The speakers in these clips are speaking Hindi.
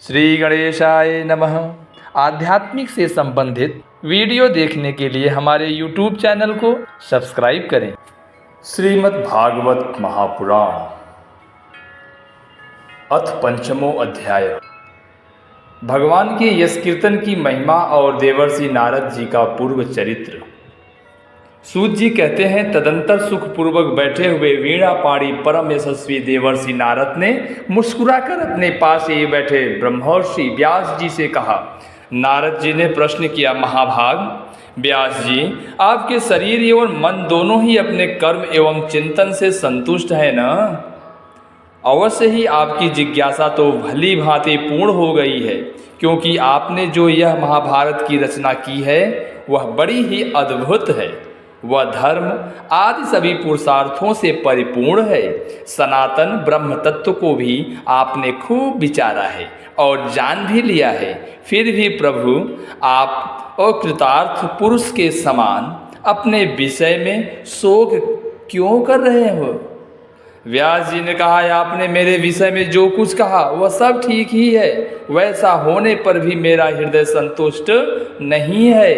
श्री गणेशाय नमः। आध्यात्मिक से संबंधित वीडियो देखने के लिए हमारे YouTube चैनल को सब्सक्राइब करें। श्रीमद् भागवत महापुराण अथ पंचमो अध्याय। भगवान के यश कीर्तन की महिमा और देवर्षि नारद जी का पूर्व चरित्र। सूत जी कहते हैं, तदंतर सुखपूर्वक बैठे हुए वीणा पाणी परम यशस्वी देवर्षि नारद ने मुस्कुराकर अपने पास ही बैठे ब्रह्मर्षि व्यास जी से कहा। नारद जी ने प्रश्न किया, महाभाग व्यास जी, आपके शरीर एवं मन दोनों ही अपने कर्म एवं चिंतन से संतुष्ट है न? अवश्य ही आपकी जिज्ञासा तो भली भांति पूर्ण हो गई है, क्योंकि आपने जो यह महाभारत की रचना की है वह बड़ी ही अद्भुत है। वह धर्म आदि सभी पुरुषार्थों से परिपूर्ण है। सनातन ब्रह्म तत्व को भी आपने खूब विचारा है और जान भी लिया है। फिर भी प्रभु, आप अकृतार्थ पुरुष के समान अपने विषय में शोक क्यों कर रहे हो? व्यास जी ने कहा, आपने मेरे विषय में जो कुछ कहा वह सब ठीक ही है। वैसा होने पर भी मेरा हृदय संतुष्ट नहीं है।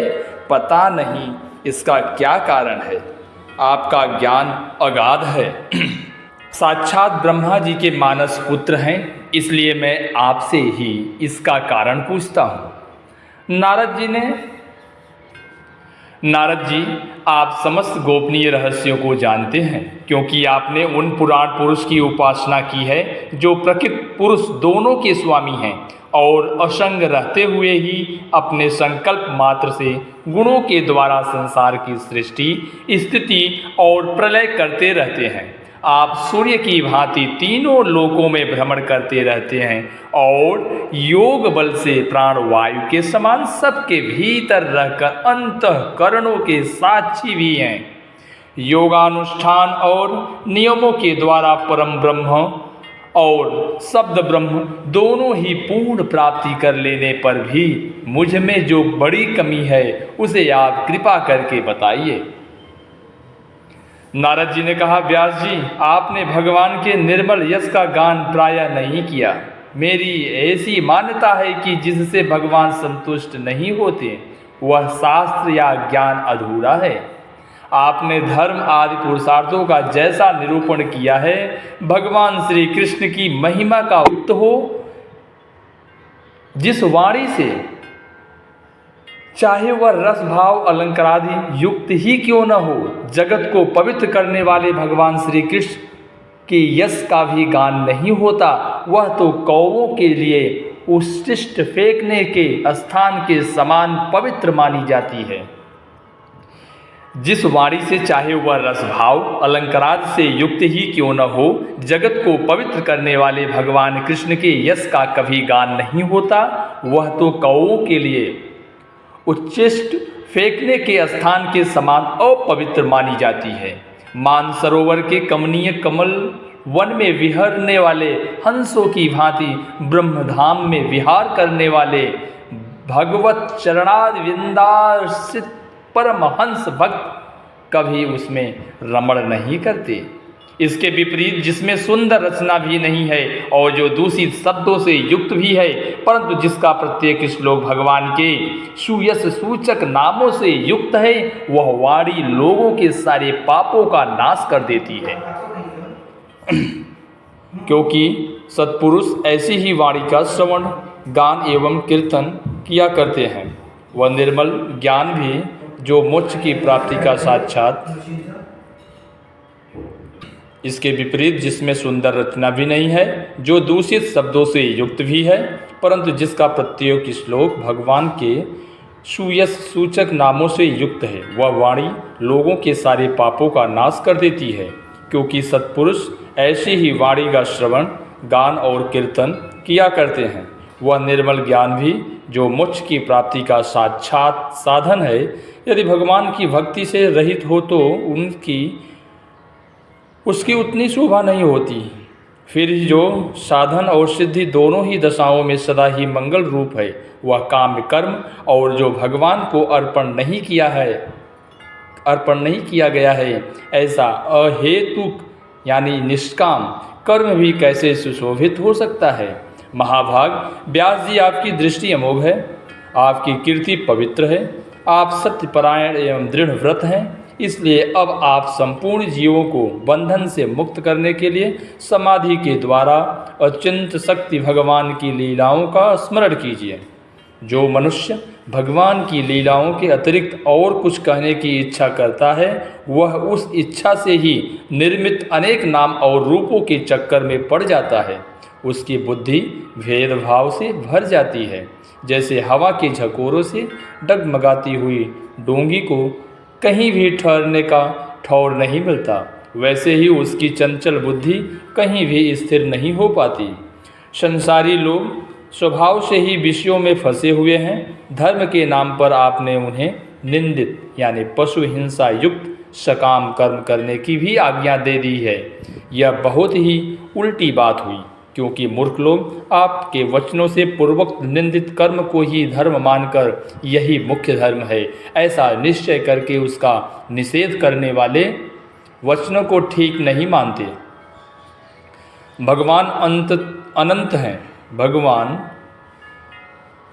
पता नहीं इसका क्या कारण है। आपका ज्ञान अगाध है। साक्षात ब्रह्मा जी के मानस पुत्र हैं, इसलिए मैं आपसे ही इसका कारण पूछता हूँ। नारद जी, आप समस्त गोपनीय रहस्यों को जानते हैं, क्योंकि आपने उन पुराण पुरुष की उपासना की है जो प्रकृत पुरुष दोनों के स्वामी हैं और असंग रहते हुए ही अपने संकल्प मात्र से गुणों के द्वारा संसार की सृष्टि, स्थिति और प्रलय करते रहते हैं। आप सूर्य की भांति तीनों लोकों में भ्रमण करते रहते हैं और योग बल से प्राणवायु के समान सबके भीतर रहकर अंतःकरणों के साक्षी भी हैं। योगानुष्ठान और नियमों के द्वारा परम ब्रह्म और शब्द ब्रह्म दोनों ही पूर्ण प्राप्ति कर लेने पर भी मुझ में जो बड़ी कमी है उसे आप कृपा करके बताइए। नारद जी ने कहा, व्यास जी, आपने भगवान के निर्मल यश का गान प्रायः नहीं किया। मेरी ऐसी मान्यता है कि जिससे भगवान संतुष्ट नहीं होते वह शास्त्र या ज्ञान अधूरा है। आपने धर्म आदि पुरुषार्थों का जैसा निरूपण किया है, भगवान श्री कृष्ण की महिमा का युक्त हो, जिस वाणी से चाहे वह रस भाव अलंकारादि युक्त ही क्यों न हो, जगत को पवित्र करने वाले भगवान श्री कृष्ण के यश का भी गान नहीं होता, वह तो कौवों के लिए उच्छिष्ट फेंकने के स्थान के समान पवित्र मानी जाती है। जिस वाणी से चाहे वह रस भाव अलंकारादि से युक्त ही क्यों न हो, जगत को पवित्र करने वाले भगवान कृष्ण के यश का कभी गान नहीं होता, वह तो कौवों के लिए उच्छिष्ट फेंकने के स्थान के समान अपवित्र मानी जाती है। मानसरोवर के कमनीय कमल वन में विहरने वाले हंसों की भांति ब्रह्मधाम में विहार करने वाले भगवत चरणाद विंदाश्रित परमहंस भक्त कभी उसमें रमण नहीं करते। इसके विपरीत जिसमें सुंदर रचना भी नहीं है और जो दूषित शब्दों से युक्त भी है, परंतु जिसका प्रत्येक श्लोक भगवान के सुयश सूचक नामों से युक्त है, वह वाणी लोगों के सारे पापों का नाश कर देती है। क्योंकि सत्पुरुष ऐसी ही वाणी का श्रवण, गान एवं कीर्तन किया करते हैं। वह निर्मल ज्ञान भी जो मोक्ष की प्राप्ति का साक्षात। इसके विपरीत जिसमें सुंदर रचना भी नहीं है, जो दूषित शब्दों से युक्त भी है, परंतु जिसका प्रत्येक श्लोक भगवान के सुयश सूचक नामों से युक्त है, वह वाणी लोगों के सारे पापों का नाश कर देती है। क्योंकि सत्पुरुष ऐसी ही वाणी का श्रवण, गान और कीर्तन किया करते हैं। वह निर्मल ज्ञान भी जो मोक्ष की प्राप्ति का साक्षात साधन है, यदि भगवान की भक्ति से रहित हो तो उसकी उतनी शोभा नहीं होती। फिर जो साधन और सिद्धि दोनों ही दशाओं में सदा ही मंगल रूप है, वह काम्य कर्म और जो भगवान को अर्पण नहीं किया गया है, ऐसा अहेतुक यानी निष्काम कर्म भी कैसे सुशोभित हो सकता है। महाभाग व्यास जी, आपकी दृष्टि अमोघ है, आपकी कीर्ति पवित्र है, आप सत्यपरायण एवं दृढ़ व्रत हैं। इसलिए अब आप संपूर्ण जीवों को बंधन से मुक्त करने के लिए समाधि के द्वारा अत्यंत शक्ति भगवान की लीलाओं का स्मरण कीजिए। जो मनुष्य भगवान की लीलाओं के अतिरिक्त और कुछ कहने की इच्छा करता है, वह उस इच्छा से ही निर्मित अनेक नाम और रूपों के चक्कर में पड़ जाता है। उसकी बुद्धि भेदभाव से भर जाती है। जैसे हवा के झकोरों से डगमगाती हुई डोंगी को कहीं भी ठहरने का ठौर नहीं मिलता, वैसे ही उसकी चंचल बुद्धि कहीं भी स्थिर नहीं हो पाती। संसारी लोग स्वभाव से ही विषयों में फंसे हुए हैं। धर्म के नाम पर आपने उन्हें निंदित यानी पशु हिंसा युक्त सकाम कर्म करने की भी आज्ञा दे दी है। यह बहुत ही उल्टी बात हुई, क्योंकि मूर्ख लोग आपके वचनों से पूर्वोक्त निंदित कर्म को ही धर्म मानकर यही मुख्य धर्म है ऐसा निश्चय करके उसका निषेध करने वाले वचनों को ठीक नहीं मानते। भगवान अनंत हैं।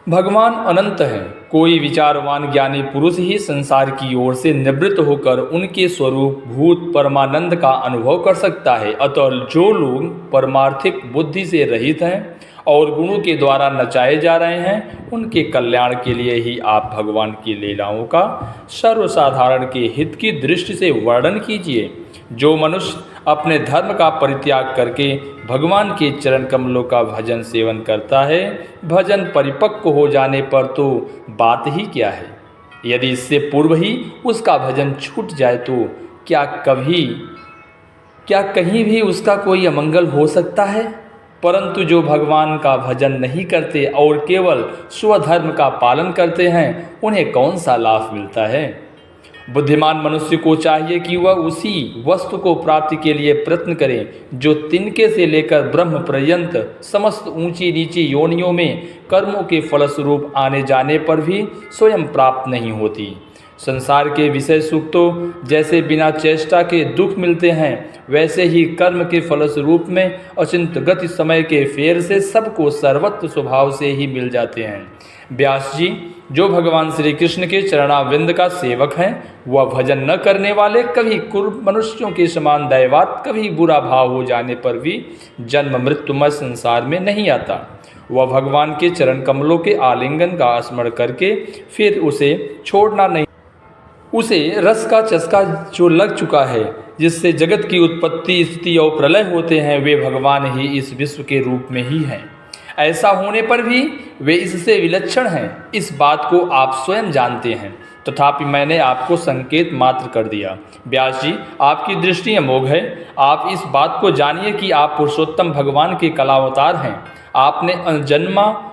भगवान अनंत है। कोई विचारवान ज्ञानी पुरुष ही संसार की ओर से निवृत्त होकर उनके स्वरूप भूत परमानंद का अनुभव कर सकता है। अतः जो लोग परमार्थिक बुद्धि से रहित हैं और गुणों के द्वारा नचाए जा रहे हैं, उनके कल्याण के लिए ही आप भगवान की लीलाओं का सर्वसाधारण के हित की दृष्टि से वर्णन कीजिए। जो मनुष्य अपने धर्म का परित्याग करके भगवान के चरण कमलों का भजन सेवन करता है, भजन परिपक्व हो जाने पर तो बात ही क्या है। यदि इससे पूर्व ही उसका भजन छूट जाए तो क्या कहीं भी उसका कोई अमंगल हो सकता है। परंतु जो भगवान का भजन नहीं करते और केवल स्वधर्म का पालन करते हैं, उन्हें कौन सा लाभ मिलता है। बुद्धिमान मनुष्य को चाहिए कि वह उसी वस्तु को प्राप्ति के लिए प्रयत्न करे जो तिनके से लेकर ब्रह्म पर्यंत समस्त ऊंची नीची योनियों में कर्मों के फलस्वरूप आने जाने पर भी स्वयं प्राप्त नहीं होती। संसार के विषय सुख तो जैसे बिना चेष्टा के दुख मिलते हैं, वैसे ही कर्म के फलस्वरूप में अचिंत गति समय के फेर से सबको सर्वत्र स्वभाव से ही मिल जाते हैं। व्यास जी, जो भगवान श्री कृष्ण के चरणाविंद का सेवक हैं, वह भजन न करने वाले कभी कुरूप मनुष्यों के समान दैवात, कभी बुरा भाव हो जाने पर भी जन्म मृत्युमय संसार में नहीं आता। वह भगवान के चरण कमलों के आलिंगन का स्मरण करके फिर उसे छोड़ना नहीं। उसे रस का चस्का जो लग चुका है, जिससे जगत की उत्पत्ति स्थिति और प्रलय होते हैं, वे भगवान ही इस विश्व के रूप में ही हैं। ऐसा होने पर भी वे इससे विलक्षण हैं, इस बात को आप स्वयं जानते हैं, तथापि मैंने आपको संकेत मात्र कर दिया। व्यास जी, आपकी दृष्टि अमोघ है। आप इस बात को जानिए कि आप पुरुषोत्तम भगवान के कलावतार हैं। आपने अनजन्मा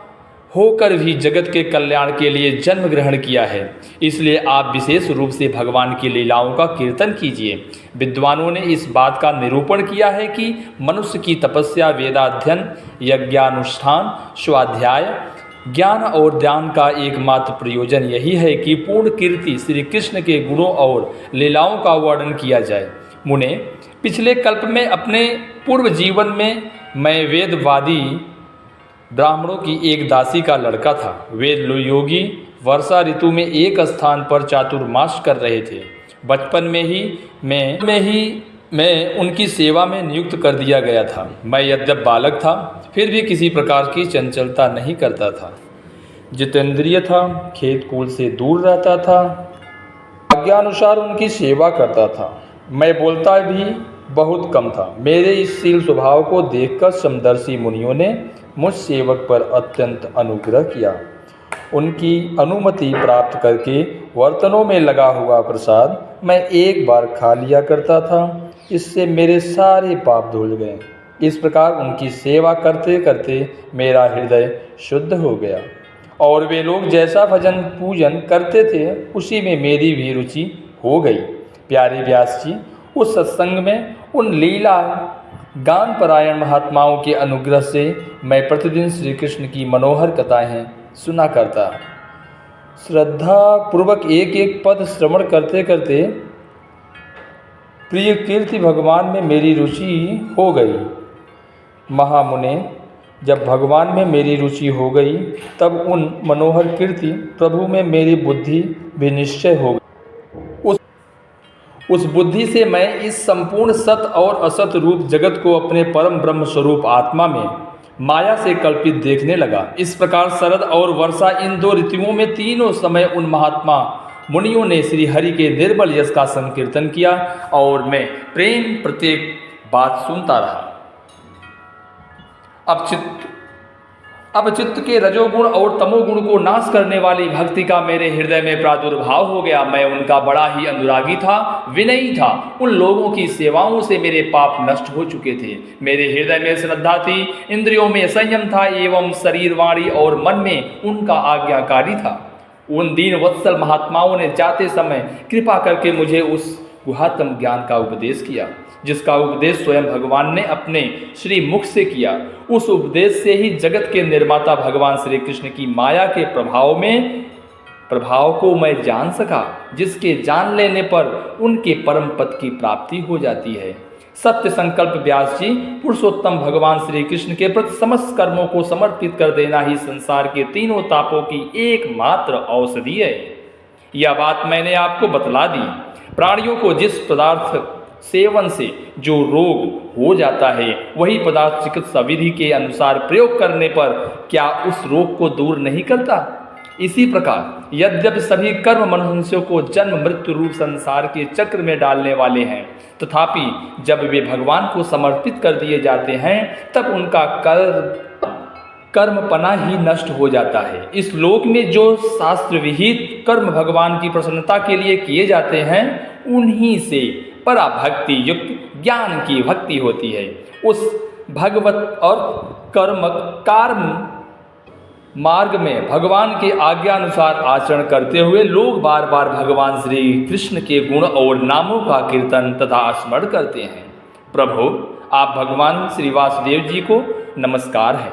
होकर भी जगत के कल्याण के लिए जन्म ग्रहण किया है, इसलिए आप विशेष रूप से भगवान की लीलाओं का कीर्तन कीजिए। विद्वानों ने इस बात का निरूपण किया है कि मनुष्य की तपस्या, वेदाध्ययन, यज्ञानुष्ठान, स्वाध्याय, ज्ञान और ध्यान का एकमात्र प्रयोजन यही है कि पूर्ण कीर्ति श्री कृष्ण के गुणों और लीलाओं का वर्णन किया जाए। मुने, पिछले कल्प में अपने पूर्व जीवन में मैं वेदवादी ब्राह्मणों की एक दासी का लड़का था। वे योगी वर्षा ऋतु में एक स्थान पर चातुर्मास कर रहे थे। बचपन में ही मैं उनकी सेवा में नियुक्त कर दिया गया था। मैं यद्यप बालक था, फिर भी किसी प्रकार की चंचलता नहीं करता था। जितेंद्रिय था, खेत कूल से दूर रहता था, आज्ञानुसार उनकी सेवा करता था। मैं बोलता भी बहुत कम था। मेरे इस शील स्वभाव को देखकर समदर्शी मुनियों ने मुझ सेवक पर अत्यंत अनुग्रह किया। उनकी अनुमति प्राप्त करके बर्तनों में लगा हुआ प्रसाद मैं एक बार खा लिया करता था। इससे मेरे सारे पाप धुल गए। इस प्रकार उनकी सेवा करते करते मेरा हृदय शुद्ध हो गया और वे लोग जैसा भजन पूजन करते थे, उसी में मेरी भी रुचि हो गई। प्यारे व्यास जी, उस सत्संग में उन लीला गान परायण महात्माओं के अनुग्रह से मैं प्रतिदिन श्री कृष्ण की मनोहर कथाएं सुना करता। श्रद्धा पूर्वक एक एक पद श्रवण करते करते प्रिय कीर्ति भगवान में मेरी रुचि हो गई। महामुने, जब भगवान में मेरी रुचि हो गई तब उन मनोहर कीर्ति प्रभु में मेरी बुद्धि भी निश्चय हो गई। उस बुद्धि से मैं इस संपूर्ण सत और असत रूप जगत को अपने परम ब्रह्म स्वरूप आत्मा में माया से कल्पित देखने लगा। इस प्रकार शरद और वर्षा इन दो ऋतुओं में तीनों समय उन महात्मा मुनियों ने श्री हरि के निर्बल यश का संकीर्तन किया और मैं प्रेम प्रत्येक बात सुनता रहा। अब चित्त के रजोगुण और तमोगुण को नाश करने वाली भक्ति का मेरे हृदय में प्रादुर्भाव हो गया। मैं उनका बड़ा ही अनुरागी था, विनयी था। उन लोगों की सेवाओं से मेरे पाप नष्ट हो चुके थे। मेरे हृदय में श्रद्धा थी, इंद्रियों में संयम था एवं शरीर, वाणी और मन में उनका आज्ञाकारी था। उन दीन वत्सल महात्माओं ने जाते समय कृपा करके मुझे उस गुहात्म ज्ञान का उपदेश किया जिसका उपदेश स्वयं भगवान ने अपने श्री मुख से किया। उस उपदेश से ही जगत के निर्माता भगवान श्री कृष्ण की माया के प्रभाव को मैं जान सका, जिसके जान लेने पर उनके परम पद की प्राप्ति हो जाती है। सत्य संकल्प व्यास जी, पुरुषोत्तम भगवान श्री कृष्ण के प्रति समस्त कर्मों को समर्पित कर देना ही संसार के तीनों तापों की एकमात्र औषधि है। यह बात मैंने आपको बतला दी। प्राणियों को जिस पदार्थ सेवन से जो रोग हो जाता है वही पदार्थ चिकित्सा विधि के अनुसार प्रयोग करने पर क्या उस रोग को दूर नहीं करता? इसी प्रकार यद्यपि सभी कर्म मनुष्यों को जन्म मृत्यु रूप संसार के चक्र में डालने वाले हैं, तथापि जब वे भगवान को समर्पित कर दिए जाते हैं तब उनका कर्मपना ही नष्ट हो जाता है। इस लोक में जो शास्त्र विहित कर्म भगवान की प्रसन्नता के लिए किए जाते हैं उन्हीं से पराभक्ति युक्त ज्ञान की भक्ति होती है। उस भगवत और कर्म मार्ग में भगवान के आज्ञा अनुसार आचरण करते हुए लोग बार बार भगवान श्री कृष्ण के गुण और नामों का कीर्तन तथा स्मरण करते हैं। प्रभु, आप भगवान श्री वासुदेव जी को नमस्कार है।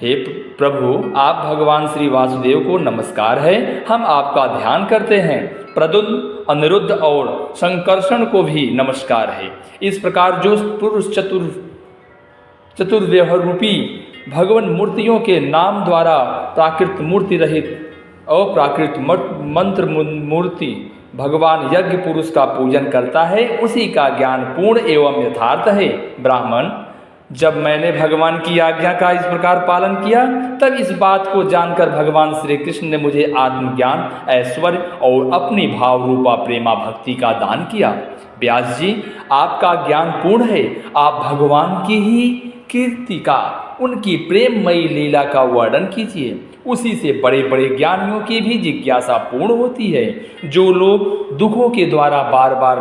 हे प्रभु, आप भगवान श्री वासुदेव को नमस्कार है। हम आपका ध्यान करते हैं। प्रद्युम्न, अनिरुद्ध और संकर्षण को भी नमस्कार है। इस प्रकार जो पुरुष चतुर्व्यूह रूपी भगवान मूर्तियों के नाम द्वारा प्राकृत मूर्ति रहित अप्राकृत मंत्र मूर्ति भगवान यज्ञ पुरुष का पूजन करता है, उसी का ज्ञान पूर्ण एवं यथार्थ है। ब्राह्मण, जब मैंने भगवान की आज्ञा का इस प्रकार पालन किया तब इस बात को जानकर भगवान श्री कृष्ण ने मुझे आत्मज्ञान, ऐश्वर्य और अपनी भाव रूपा प्रेमा भक्ति का दान किया। व्यास जी, आपका ज्ञान पूर्ण है। आप भगवान की ही कीर्ति का, उनकी प्रेममयी लीला का वर्णन कीजिए। उसी से बड़े बड़े ज्ञानियों की भी जिज्ञासा पूर्ण होती है। जो लोग दुखों के द्वारा बार बार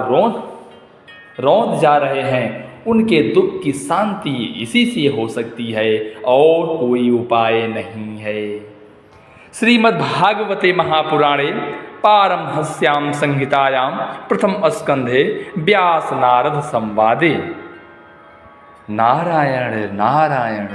रौंद जा रहे हैं उनके दुख की शांति इसी से हो सकती है और कोई उपाय नहीं है। श्रीमद्भागवते महापुराणे पारमहंस्यां संहितायां प्रथम स्कंधे व्यास नारद संवादे। नारायण नारायण।